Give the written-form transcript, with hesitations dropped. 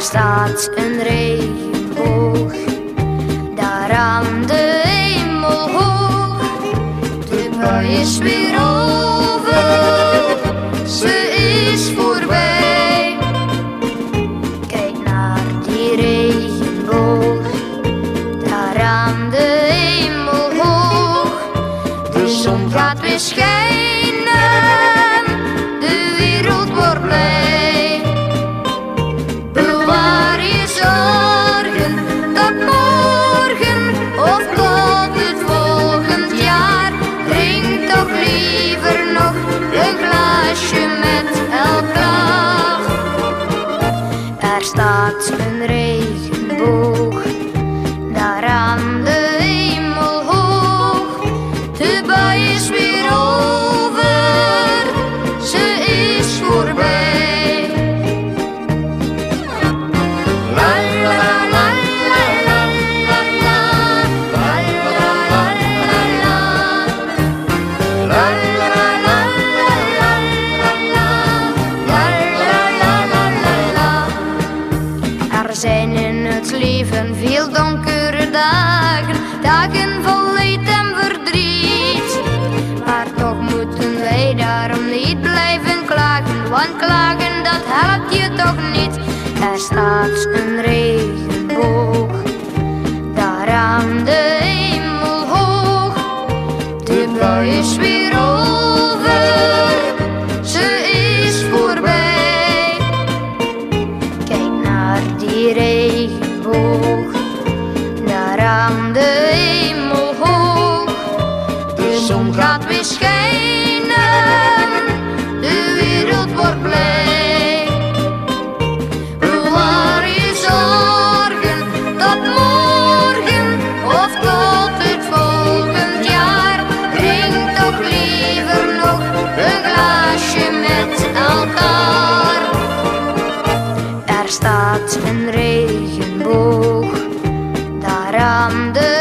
staat een regenboog, daar aan de hemel hoog. De bui is weer over, ze is voorbij. Kijk naar die regenboog, daar aan de hemel hoog. De zon gaat weer schijnen, de wereld wordt blij. Bewaar je zorgen tot morgen of tot het volgend jaar. Drink toch liever nog een glaasje met elkaar. Er staat een regenboog, daar aan de hemel hoog. De bui is weer over, ze is voorbij. Er zijn in het leven veel donkere dagen, dagen vol leed en verdriet. Maar toch moeten wij daarom niet blijven klagen, want klagen dat helpt je toch niet. Er staat een regenboog, daar aan de hemel hoog. De bui is weer over, ze is voorbij. Kijk naar die regenboog, daar aan de hemel hoog. De zon gaat weer schijnen, de wereld wordt blij. Bewaar je zorgen tot morgen of tot het volgend jaar. Drink toch liever nog een glaasje met elkaar. Er staat een regenboog, daar aan de